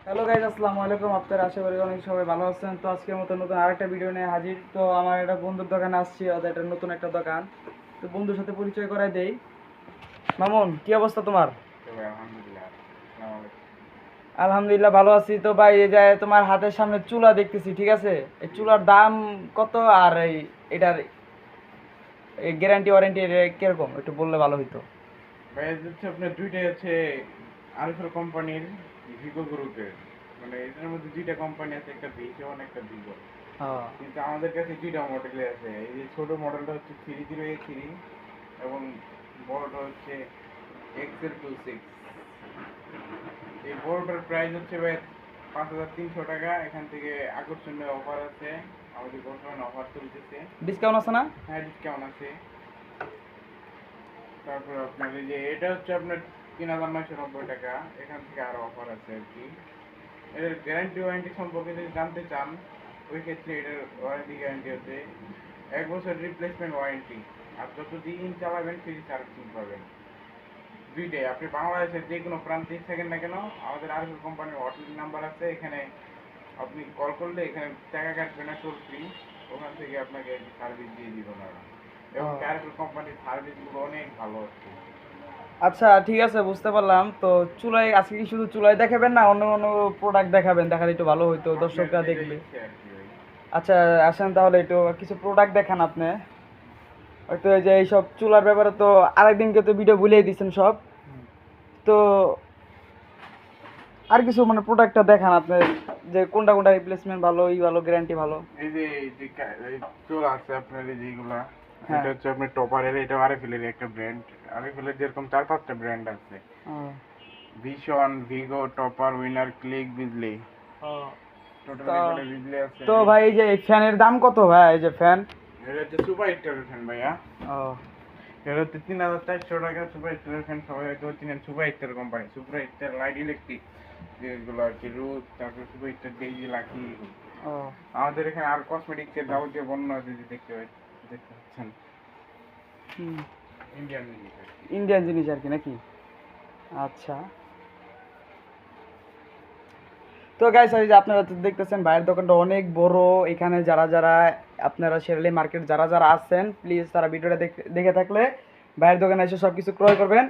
Hello guys, আসসালামু আলাইকুম। আপনারা আশা করি অনেক সবাই ভালো আছেন। তো আজকের মতো নতুন আরেকটা ভিডিও নিয়ে হাজির। তো আমার একটা বন্ধুর দোকানে আসছি, ওদের একটা নতুন একটা দোকান। তো বন্ধুর সাথে পরিচয় করাই দেই। মামুন, কি অবস্থা তোমার? আলহামদুলিল্লাহ। আসসালামু আলাইকুম। আলহামদুলিল্লাহ ভালো আছি। তো ভাই, এই যে তোমার হাতের সামনে চুলা দেখতেছি, ঠিক আছে? এই চুলার দাম কত? আর এটার গ্যারান্টি ওয়ারেন্টি কিরকম একটু বললে ভালো হইতো। ভাই হচ্ছে আপনার দুইটাই হচ্ছে আরএফএল কোম্পানির, ভিগো গ্রুপের। মানে এটার মধ্যে দুইটা কোম্পানি আছে, একটা ভিশন একটা ভিগো। হ্যাঁ। কিন্তু আমাদের কাছে দুইটা মডেলে আছে। এই যে ছোট মডেলটা হচ্ছে 30A3 এবং বড়টা হচ্ছে XL26। এই বড়টার প্রাইস হচ্ছে ভাই 5300 টাকা। এখান থেকে আকর্ষণীয় অফার আছে, আমাদের বর্তমানে অফার চলতেছে। ডিসকাউন্ট আছে না? হ্যাঁ, ডিসকাউন্ট আছে। তারপর আপনার এই যে এটা হচ্ছে আপনার 3990 টাকা, এখান থেকে আরো অফার আছে আর কি। এর গ্যারান্টি ওয়ারেন্টি সম্পর্কে যদি জানতে চান, ওই ক্ষেত্রে এটার ওয়ারেন্টি গ্যারান্টি হচ্ছে 1 বছর রিপ্লেসমেন্ট ওয়ারেন্টি। আর যত দিন চালাবেন ফ্রি সার্ভিসিং পাবেন। দুইটাই আপনি বাংলাদেশের যে কোনো প্রান্তে থাকেন না কেন, আমাদের আরএফএল কোম্পানির হটলাইন নাম্বার আছে, এখানে আপনি কল করলে এখানে টাকা কাটবে না, টোল ফ্রি। ওখান থেকে আপনাকে সার্ভিস দিয়ে দিব না। এবং আরএফএল কোম্পানির সার্ভিসগুলো অনেক ভালো হচ্ছে। আচ্ছা, ঠিক আছে, বুঝতে পারলাম। তো চুলাই আজকে কি শুধু চুলাই দেখাবেন, না অন্য অন্য প্রোডাক্ট দেখাবেন? দেখালে একটু ভালো হইতো, আপনার দর্শকরা যেটা দেখবে। ইচ্ছে আর কি ভাই। আচ্ছা, আসেন তাহলে একটু কিছু প্রোডাক্ট দেখান আপনি। হয়তো এই যে এইসব চুলার ব্যাপারে তো আরেকদিনকে তো ভিডিও ভুলিয়ে দিচ্ছেন সব। তো আর কিছু মানে প্রোডাক্টটা দেখান আপনি, যে কোনটা কোনটা রিপ্লেসমেন্ট ভালো, ভালো, গ্যারান্টি ভালো। এই যে চুল আছে আপনার, এই যেগুলা, হ্যাঁ। এটা হচ্ছে আপনার টপারের, এটা আরএফএল এর একটা ব্র্যান্ড। আরএফএল এর যেরকম 4-5টা ব্র্যান্ড আছে: ও, ভিশন, ভিগো, টপার, উইনার, ক্লিক, বিজলি। ও। টোটাল তো এখানে বিজলি আছে। তো ভাই, এই যে এই ফ্যানের দাম কত ভাই? এই যে ফ্যান। এটা হচ্ছে সুপার হিটার ফ্যান ভাইয়া। ও, এটা হচ্ছে 3400 টাকা। সুপার হিটার ফ্যান সবাই হয়তো চিনেন, super heater company, super heater light electric যেগুলো আর কি, রুট, তারপর সুপার হিটার ডেইজি, লাকি। ও। আমাদের এখানে আর কসমেটিক্সের যাবতীয় পণ্য আছে, যে দেখতে পাচ্ছেন। হুম। ইন্ডিয়ান জিনিস আর কি। ইন্ডিয়ান জিনিস আর কি, নাকি? আচ্ছা। তো গাইস, এই যে আপনারা তো দেখতেছেন ভাইয়ের দোকানটা অনেক বড়। এখানে যারা যারা আপনারা শেরলি মার্কেট যারা যারা আছেন, প্লিজ তারা ভিডিওটা দেখে থাকলে ভাইয়ের দোকানে এসে সব কিছু ক্রয় করবেন।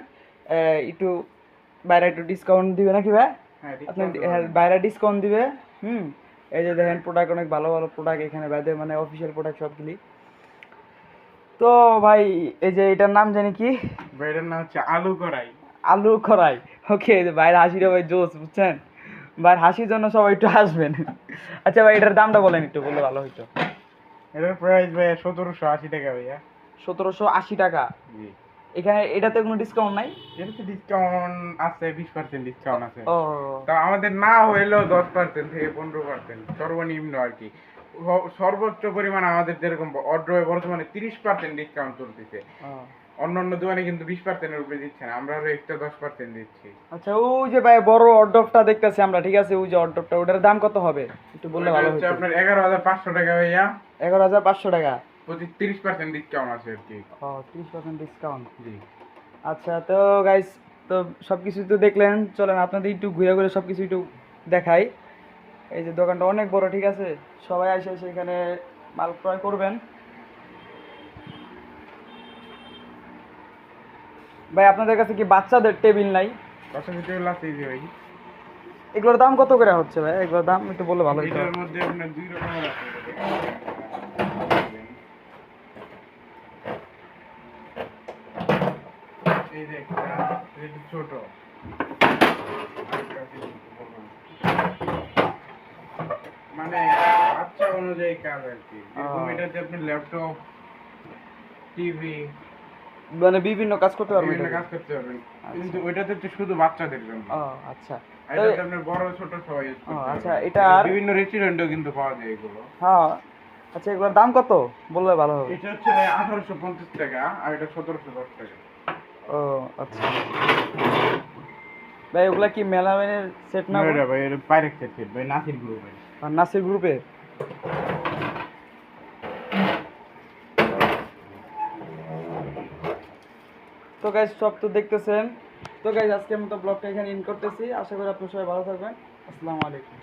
একটু বাইরে একটু ডিসকাউন্ট দিবে নাকি ভাই? হ্যাঁ, আপনি ডিসকাউন্ট বাইরে ডিসকাউন্ট দিবে। হুম। এই যে দেখেন প্রোডাক্ট, অনেক ভালো ভালো প্রোডাক্ট এখানে ভাইদের, মানে অফিসিয়াল প্রোডাক্ট সবগুলি। তো ভাই, এই যে এটার নাম জানি কি? এটার নাম হচ্ছে আলু কড়াই। আলু করাই। ওকে, ভাইয়ের হাসিটা ভাই জোস, বুঝছেন? ভাইয়ের হাসির জন্য সবাই একটু হাসবেন। আচ্ছা ভাই, এটার দামটা বলেন, একটু বললে ভালো হইতো। এটার প্রাইস ভাইয়া 1780 টাকা ভাইয়া। 1780 টাকা? জি। এখানে এটাতে কোনো ডিসকাউন্ট নাই? এটাতে ডিসকাউন্ট আছে, 20% ডিসকাউন্ট আছে। ও। তা আমাদের না হইলেও 10% থেকে 15% সর্বনিম্ন আর কি। সর্বোচ্চ পরিমাণ আমাদের যেরকম অর্ডারে বর্তমানে 30% ডিসকাউন্ট চলতেছে। ও। অন্যান্য দোকানে কিন্তু 20%-এর উপরে দিচ্ছে না, আমরা আরো এক্সট্রা 10% দিচ্ছি। আচ্ছা, ওই যে ভাই বড় অর্ডারটা দেখতেছি আমরা, ঠিক আছে? ওই যে অর্ডারটা, ওটার দাম কত হবে একটু বললে ওইটা ভালো হচ্ছে হইতো। আপনার 11,500 টাকা ভাইয়া। 11,500 টাকা? 30% ডিসকাউন্ট আছে আর কি। ও, 30% ডিসকাউন্ট। জি। আচ্ছা, তো গাইস, তো সব কিছু তো দেখলেন, চলেন আপনাদের একটু ঘুরে ঘুরে সব কিছু একটু দেখাই। এই যে দোকানটা অনেক বড়, ঠিক আছে? সবাই এসে এসে এখানে মাল ক্রয় করবেন। ভাই, আপনাদের কাছে কি বাচ্চাদের টেবিল নাই? কসমেটিক আছে এই যে ভাই। এগুলোর দাম কত করে হচ্ছে ভাই? এগুলোর দাম একটু বললে ভালো হতো। এটার মধ্যে আপনার দুই রকমের আছে। এই যে একটা, এটা ছোট, মানে বাচ্চা অনুযায়ী কাজ আর কি। যেরকম এটাতে আপনি ল্যাপটপ, টিভি, মানে বিভিন্ন কাজ করতে পারবেন বিভিন্ন এটাতে? কাজ করতে পারবেন। আচ্ছা। কিন্তু ওইটাতে হচ্ছে শুধু বাচ্চাদের জন্য। ও, আচ্ছা। আর তো এটাতে আপনার বড় ছোট সবাই ইউজ ও, করতে আচ্ছা, পারবেন। এটা আর বিভিন্ন রেস্টুরেন্টেও কিন্তু পাওয়া যায় এগুলো। হ্যাঁ। আচ্ছা, এগুলোর দাম কত বললে ভালো হবে। এটা হচ্ছে 1850 টাকা, আর এটা 1710 টাকা। ও, আচ্ছা ভাই, ওগুলা কি মেলামেনের সেট না? এটা ভাই, এটা পাইরেক্স সেট ভাই, নাসির গ্রুপের। আর নাসির গ্রুপের? তো গাইজ, সব তো দেখতেছেন। তো গাইজ, আজকের মতো ব্লগটা এখানে ইন করতেছি। আশা করি আপনারা সবাই ভালো থাকবেন। আসসালামু আলাইকুম।